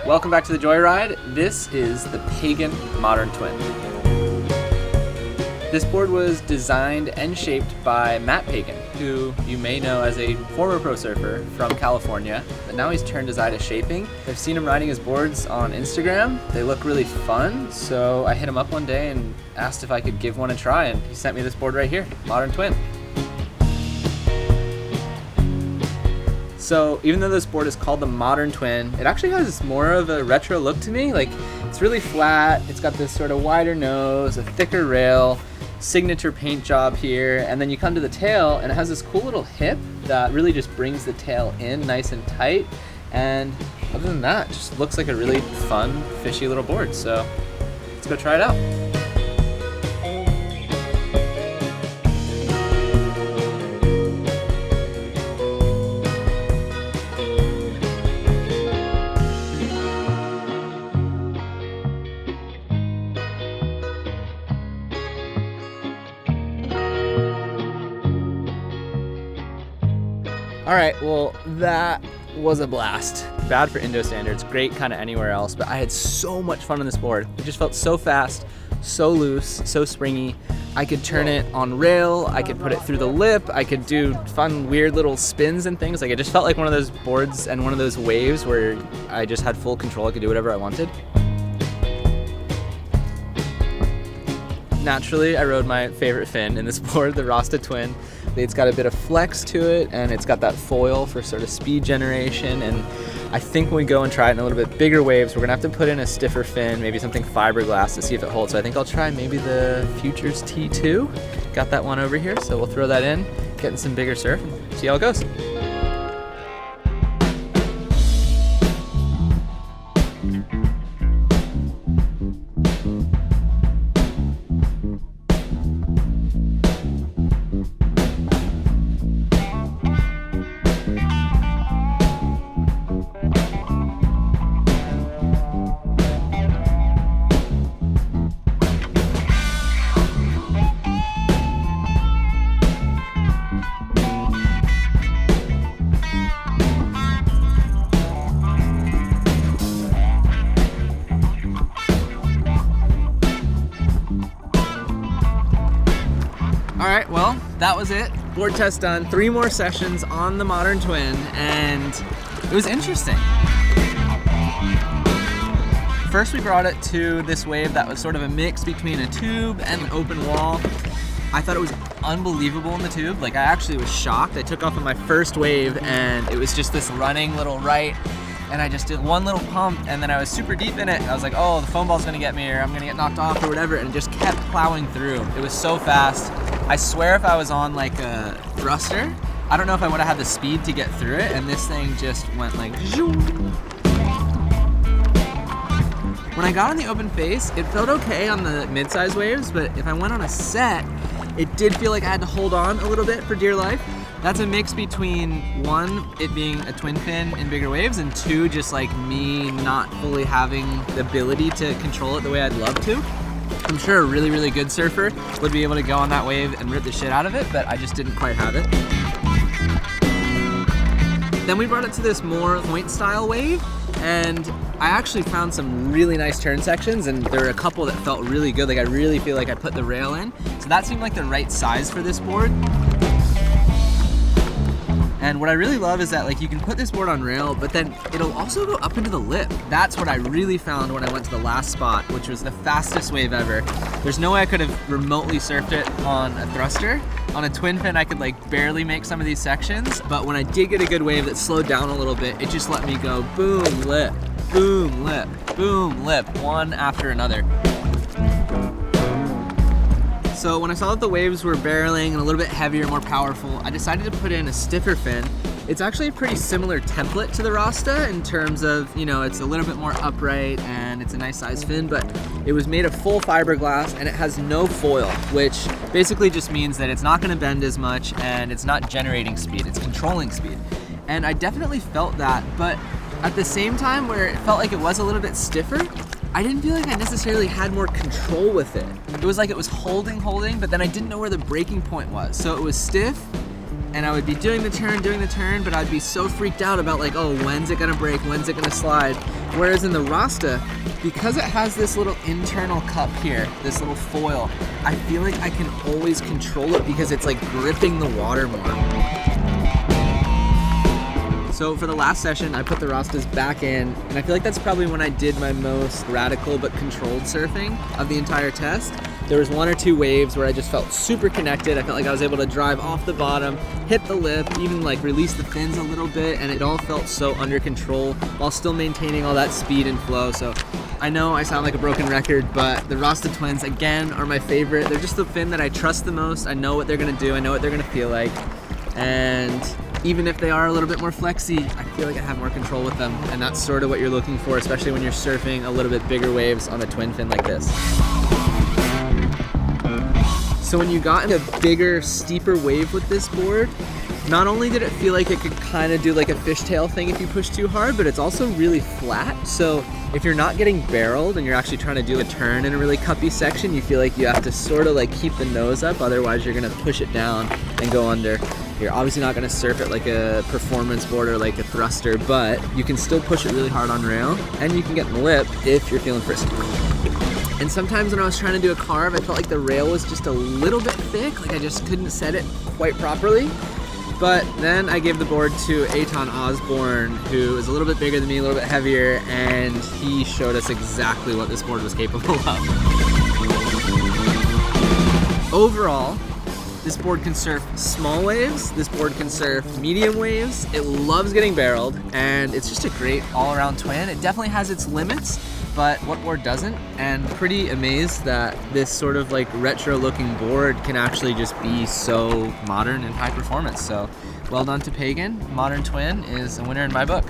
Welcome back to the Joyride. This is the Pagan Modern Twin. This board was designed and shaped by Matt Pagan, who you may know as a former pro surfer from California, but now he's turned his eye to shaping. I've seen him riding his boards on Instagram. They look really fun, so I hit him up one day and asked if I could give one a try, and he sent me this board right here, Modern Twin. So even though this board is called the Modern Twin, it actually has more of a retro look to me. Like, it's really flat, it's got this sort of wider nose, a thicker rail, signature paint job here, and then you come to the tail and it has this cool little hip that really just brings the tail in nice and tight. And other than that, it just looks like a really fun, fishy little board. So let's go try it out. All right, well, that was a blast. Bad for Indo standards, great kind of anywhere else, but I had so much fun on this board. It just felt so fast, so loose, so springy. I could turn it on rail, I could put it through the lip, I could do fun, weird little spins and things. Like, it just felt like one of those boards and one of those waves where I just had full control. I could do whatever I wanted. Naturally, I rode my favorite fin in this board, the Rasta Twin. It's got a bit of flex to it, and it's got that foil for sort of speed generation. And I think when we go and try it in a little bit bigger waves, we're gonna have to put in a stiffer fin, maybe something fiberglass to see if it holds. So I think I'll try maybe the Futures T2. Got that one over here, so we'll throw that in, get in some bigger surf, and see how it goes. All right, well, that was it. Board test done. 3 more sessions on the Modern Twin, and it was interesting. First, we brought it to this wave that was sort of a mix between a tube and an open wall. I thought it was unbelievable in the tube. Like, I actually was shocked. I took off on my first wave, and it was just this running little right, and I just did one little pump, and then I was super deep in it. I was like, oh, the foam ball's gonna get me, or I'm gonna get knocked off, or whatever, and it just kept plowing through. It was so fast. I swear if I was on like a thruster, I don't know if I would have had the speed to get through it, and this thing just went like zoom. When I got on the open face, it felt okay on the mid-size waves, but if I went on a set, it did feel like I had to hold on a little bit for dear life. That's a mix between 1, it being a twin fin in bigger waves, and 2, just like me not fully having the ability to control it the way I'd love to. I'm sure a really, really good surfer would be able to go on that wave and rip the shit out of it, but I just didn't quite have it. Then we brought it to this more point style wave, and I actually found some really nice turn sections, and there were a couple that felt really good. Like, I really feel like I put the rail in. So that seemed like the right size for this board. And what I really love is that, like, you can put this board on rail, but then it'll also go up into the lip. That's what I really found when I went to the last spot, which was the fastest wave ever. There's no way I could have remotely surfed it on a thruster. On a twin fin, I could like barely make some of these sections, but when I did get a good wave that slowed down a little bit, it just let me go boom, lip, boom, lip, boom, lip, one after another. So when I saw that the waves were barreling and a little bit heavier, more powerful, I decided to put in a stiffer fin. It's actually a pretty similar template to the Rasta in terms of, you know, it's a little bit more upright and it's a nice size fin, but it was made of full fiberglass and it has no foil, which basically just means that it's not gonna bend as much and it's not generating speed, it's controlling speed. And I definitely felt that, but at the same time where it felt like it was a little bit stiffer, I didn't feel like I necessarily had more control with it. It was like it was holding, but then I didn't know where the breaking point was. So it was stiff, and I would be doing the turn, but I'd be so freaked out about like, oh, when's it gonna break, when's it gonna slide? Whereas in the Rasta, because it has this little internal cup here, this little foil, I feel like I can always control it because it's like gripping the water more. So for the last session, I put the Rastas back in, and I feel like that's probably when I did my most radical but controlled surfing of the entire test. There was 1 or 2 waves where I just felt super connected. I felt like I was able to drive off the bottom, hit the lip, even like release the fins a little bit, and it all felt so under control while still maintaining all that speed and flow. So I know I sound like a broken record, but the Rasta Twins, again, are my favorite. They're just the fin that I trust the most. I know what they're gonna do, I know what they're gonna feel like, and even if they are a little bit more flexy, I feel like I have more control with them, and that's sort of what you're looking for, especially when you're surfing a little bit bigger waves on a twin fin like this. So when you got in a bigger, steeper wave with this board, not only did it feel like it could kind of do like a fishtail thing if you push too hard, but it's also really flat. So if you're not getting barreled and you're actually trying to do a turn in a really cuppy section, you feel like you have to sort of like keep the nose up, otherwise you're gonna push it down and go under. You're obviously not gonna surf it like a performance board or like a thruster, but you can still push it really hard on rail, and you can get in the lip if you're feeling frisky. And sometimes when I was trying to do a carve, I felt like the rail was just a little bit thick, like I just couldn't set it quite properly. But then I gave the board to Eitan Osborne, who is a little bit bigger than me, a little bit heavier, and he showed us exactly what this board was capable of. Overall, this board can surf small waves, this board can surf medium waves, it loves getting barreled, and it's just a great all-around twin. It definitely has its limits, but what board doesn't? And pretty amazed that this sort of like retro looking board can actually just be so modern and high performance. So well done to Pagan. Modern Twin is a winner in my book.